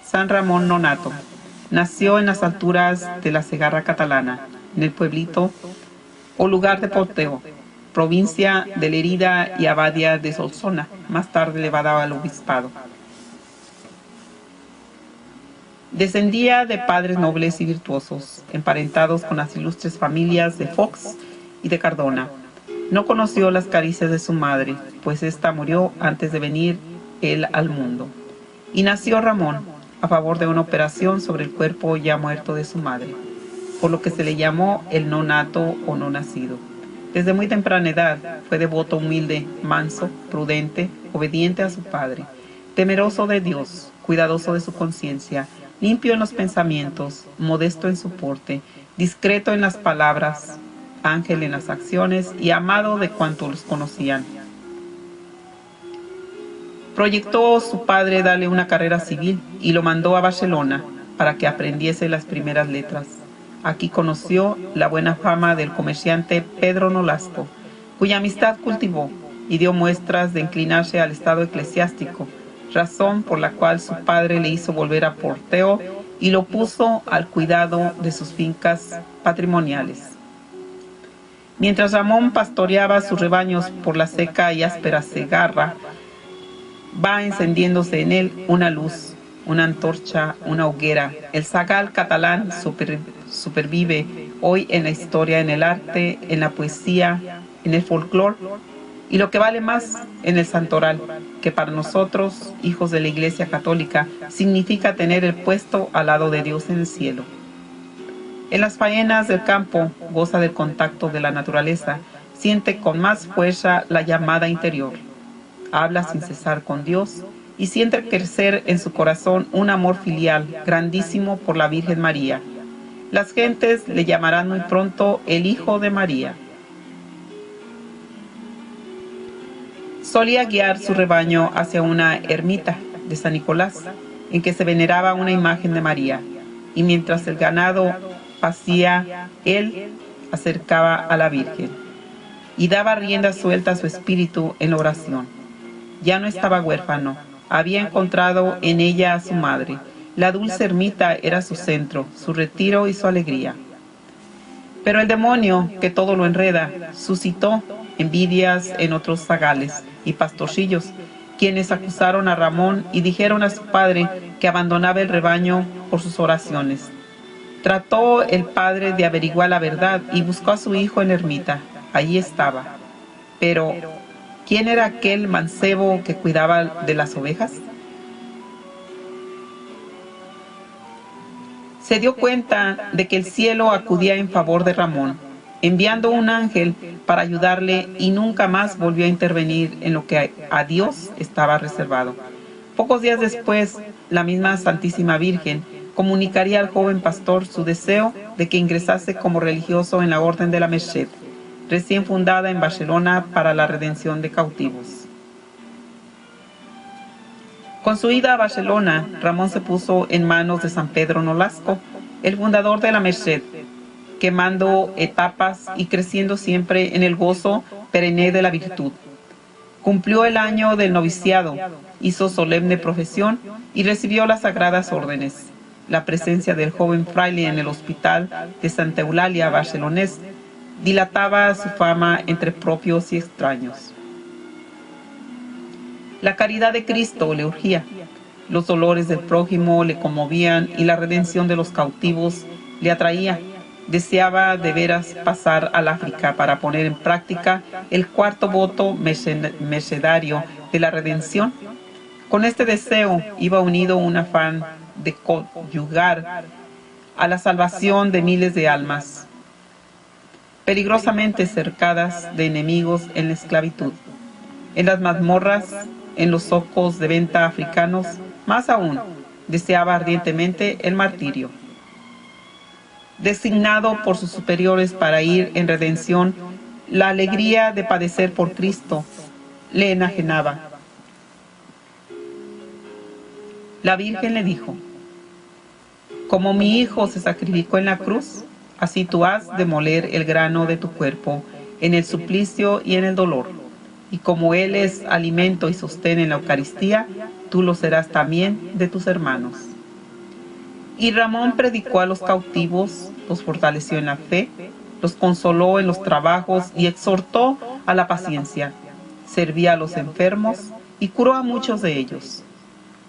San Ramón Nonato. Nació en las alturas de la Segarra catalana, en el pueblito o lugar de Porteo, provincia de Lerida y abadía de Solsona, más tarde elevada al obispado. Descendía de padres nobles y virtuosos, emparentados con las ilustres familias de Fox y de Cardona. No conoció las caricias de su madre, pues ésta murió antes de venir él al mundo. Y nació Ramón, a favor de una operación sobre el cuerpo ya muerto de su madre, por lo que se le llamó el no nato o no nacido. Desde muy temprana edad fue devoto humilde, manso, prudente, obediente a su padre, temeroso de Dios, cuidadoso de su conciencia, limpio en los pensamientos, modesto en su porte, discreto en las palabras, ángel en las acciones y amado de cuantos los conocían. Proyectó su padre darle una carrera civil y lo mandó a Barcelona para que aprendiese las primeras letras. Aquí conoció la buena fama del comerciante Pedro Nolasco, cuya amistad cultivó y dio muestras de inclinarse al estado eclesiástico, razón por la cual su padre le hizo volver a Porteo y lo puso al cuidado de sus fincas patrimoniales. Mientras Ramón pastoreaba sus rebaños por la seca y áspera Segarra, va encendiéndose en él una luz, una antorcha, una hoguera. El zagal catalán supervive hoy en la historia, en el arte, en la poesía, en el folclore y lo que vale más, en el santoral, que para nosotros, hijos de la Iglesia Católica, significa tener el puesto al lado de Dios en el cielo. En las faenas del campo goza del contacto de la naturaleza, siente con más fuerza la llamada interior. Habla sin cesar con Dios y siente crecer en su corazón un amor filial grandísimo por la Virgen María. Las gentes le llamarán muy pronto el Hijo de María. Solía guiar su rebaño hacia una ermita de San Nicolás, en que se veneraba una imagen de María, y mientras el ganado pacía, él acercaba a la Virgen y daba rienda suelta a su espíritu en la oración. Ya no estaba huérfano, había encontrado en ella a su madre. La dulce ermita era su centro, su retiro y su alegría. Pero el demonio, que todo lo enreda, suscitó envidias en otros zagales y pastorcillos, quienes acusaron a Ramón y dijeron a su padre que abandonaba el rebaño por sus oraciones. Trató el padre de averiguar la verdad y buscó a su hijo en la ermita. Allí estaba. Pero, ¿quién era aquel mancebo que cuidaba de las ovejas? Se dio cuenta de que el cielo acudía en favor de Ramón, enviando un ángel para ayudarle, y nunca más volvió a intervenir en lo que a Dios estaba reservado. Pocos días después, la misma Santísima Virgen comunicaría al joven pastor su deseo de que ingresase como religioso en la Orden de la Merced, recién fundada en Barcelona para la redención de cautivos. Con su ida a Barcelona, Ramón se puso en manos de San Pedro Nolasco, el fundador de la Merced, quemando etapas y creciendo siempre en el gozo perenne de la virtud. Cumplió el año del noviciado, hizo solemne profesión y recibió las sagradas órdenes. La presencia del joven fraile en el hospital de Santa Eulalia barcelonés dilataba su fama entre propios y extraños. La caridad de Cristo le urgía, los dolores del prójimo le conmovían y la redención de los cautivos le atraía. Deseaba de veras pasar al África para poner en práctica el cuarto voto mercedario de la redención. Con este deseo iba unido un afán de conyugar a la salvación de miles de almas, peligrosamente cercadas de enemigos en la esclavitud, en las mazmorras, en los zocos de venta africanos. Más aún, deseaba ardientemente el martirio. Designado por sus superiores para ir en redención, la alegría de padecer por Cristo le enajenaba. La Virgen le dijo: como mi hijo se sacrificó en la cruz, así tú has de moler el grano de tu cuerpo en el suplicio y en el dolor. Y como Él es alimento y sostén en la Eucaristía, tú lo serás también de tus hermanos. Y Ramón predicó a los cautivos, los fortaleció en la fe, los consoló en los trabajos y exhortó a la paciencia. Servía a los enfermos y curó a muchos de ellos.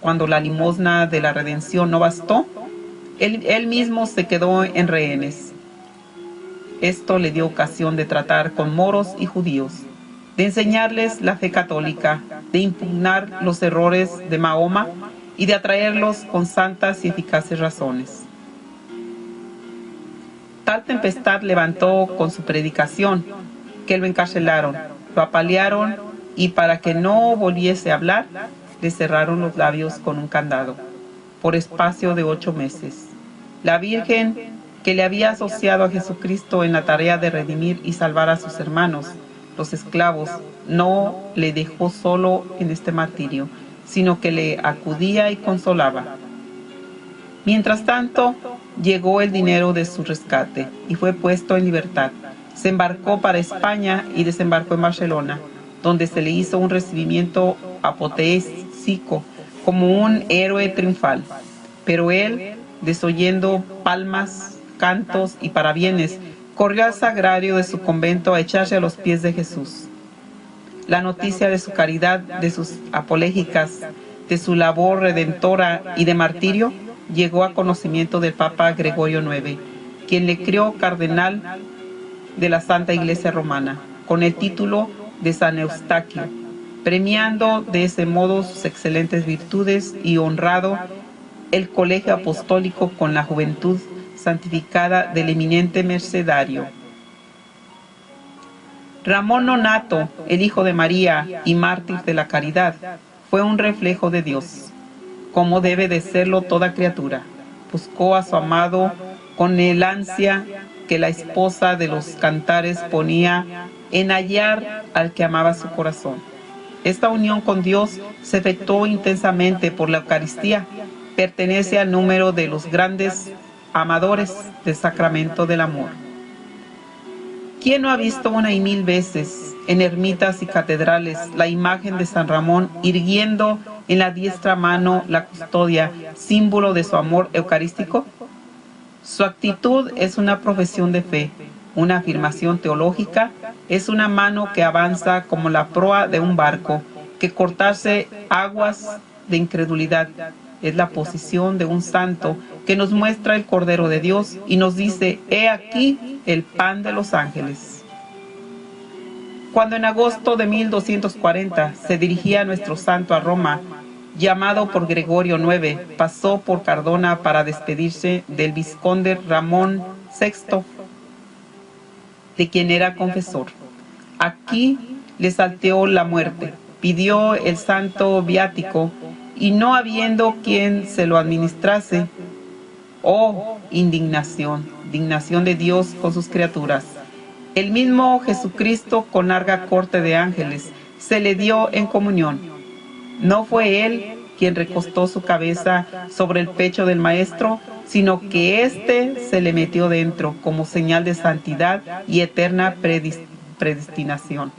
Cuando la limosna de la redención no bastó, él mismo se quedó en rehenes. Esto le dio ocasión de tratar con moros y judíos, de enseñarles la fe católica, de impugnar los errores de Mahoma y de atraerlos con santas y eficaces razones. Tal tempestad levantó con su predicación que lo encarcelaron, lo apalearon y para que no volviese a hablar, le cerraron los labios con un candado, por espacio de 8 meses. La Virgen, que le había asociado a Jesucristo en la tarea de redimir y salvar a sus hermanos, los esclavos, no le dejó solo en este martirio, sino que le acudía y consolaba. Mientras tanto, llegó el dinero de su rescate y fue puesto en libertad. Se embarcó para España y desembarcó en Barcelona, donde se le hizo un recibimiento apoteósico como un héroe triunfal. Pero él, desoyendo palmas, cantos y parabienes, corrió al sagrario de su convento a echarse a los pies de Jesús. La noticia de su caridad, de sus apolégicas, de su labor redentora y de martirio llegó a conocimiento del Papa Gregorio IX, quien le creó cardenal de la Santa Iglesia Romana, con el título de San Eustaquio, premiando de ese modo sus excelentes virtudes y honrado el colegio apostólico con la juventud santificada del eminente mercedario. Ramón Nonato, el hijo de María y mártir de la caridad, fue un reflejo de Dios, como debe de serlo toda criatura. Buscó a su amado con el ansia que la esposa de los cantares ponía en hallar al que amaba su corazón. Esta unión con Dios se efectuó intensamente por la Eucaristía. Pertenece al número de los grandes amadores del sacramento del amor. ¿Quién no ha visto una y mil veces en ermitas y catedrales la imagen de San Ramón irguiendo en la diestra mano la custodia, símbolo de su amor eucarístico? Su actitud es una profesión de fe, una afirmación teológica, es una mano que avanza como la proa de un barco, que cortarse aguas de incredulidad. Es la posición de un santo que nos muestra el Cordero de Dios y nos dice: he aquí el pan de los ángeles. Cuando en agosto de 1240 se dirigía nuestro santo a Roma, llamado por Gregorio IX, pasó por Cardona para despedirse del vizconde Ramón VI, de quien era confesor. Aquí le salteó la muerte, pidió el santo viático y no habiendo quien se lo administrase. ¡Oh, indignación! Indignación de Dios con sus criaturas. El mismo Jesucristo, con larga corte de ángeles, se le dio en comunión. No fue él quien recostó su cabeza sobre el pecho del Maestro, sino que éste se le metió dentro como señal de santidad y eterna predestinación.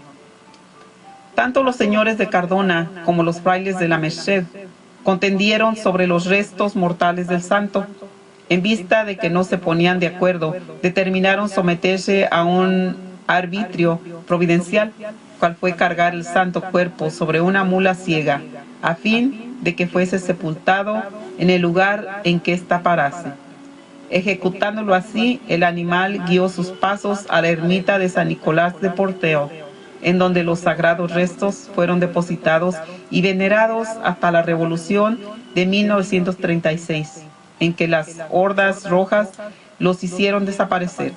Tanto los señores de Cardona como los frailes de la Merced contendieron sobre los restos mortales del santo. En vista de que no se ponían de acuerdo, determinaron someterse a un arbitrio providencial, cual fue cargar el santo cuerpo sobre una mula ciega, a fin de que fuese sepultado en el lugar en que ésta parase. Ejecutándolo así, el animal guió sus pasos a la ermita de San Nicolás de Porteo, en donde los sagrados restos fueron depositados y venerados hasta la Revolución de 1936, en que las hordas rojas los hicieron desaparecer.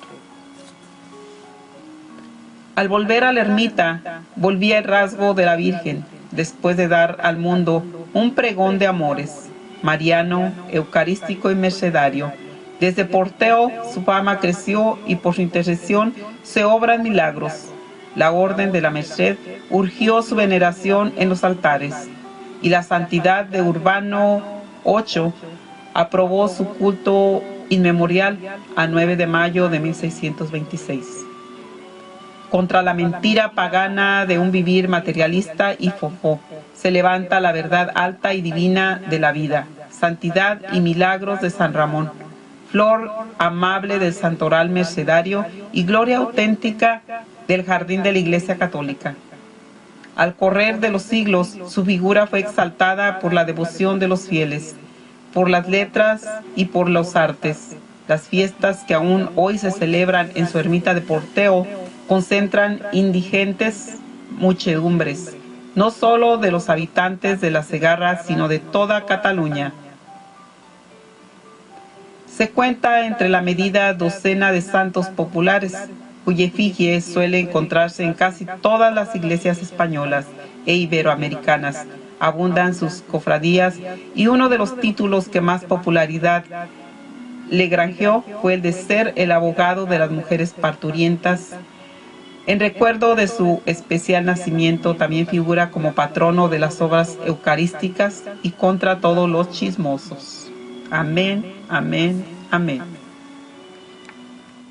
Al volver a la ermita, volvía el rasgo de la Virgen, después de dar al mundo un pregón de amores, mariano, eucarístico y mercedario. Desde Porteo su fama creció y por su intercesión se obran milagros. La Orden de la Merced urgió su veneración en los altares, y la santidad de Urbano VIII aprobó su culto inmemorial a 9 de mayo de 1626. Contra la mentira pagana de un vivir materialista y fofó, se levanta la verdad alta y divina de la vida, santidad y milagros de San Ramón, flor amable del santoral mercedario y gloria auténtica del jardín de la Iglesia Católica. Al correr de los siglos, su figura fue exaltada por la devoción de los fieles, por las letras y por los artes. Las fiestas que aún hoy se celebran en su ermita de Porteo concentran indigentes muchedumbres, no solo de los habitantes de la Segarra, sino de toda Cataluña. Se cuenta entre la medida docena de santos populares, cuya efigie suele encontrarse en casi todas las iglesias españolas e iberoamericanas. Abundan sus cofradías y uno de los títulos que más popularidad le granjeó fue el de ser el abogado de las mujeres parturientas. En recuerdo de su especial nacimiento, también figura como patrono de las obras eucarísticas y contra todos los chismosos. Amén, amén, amén.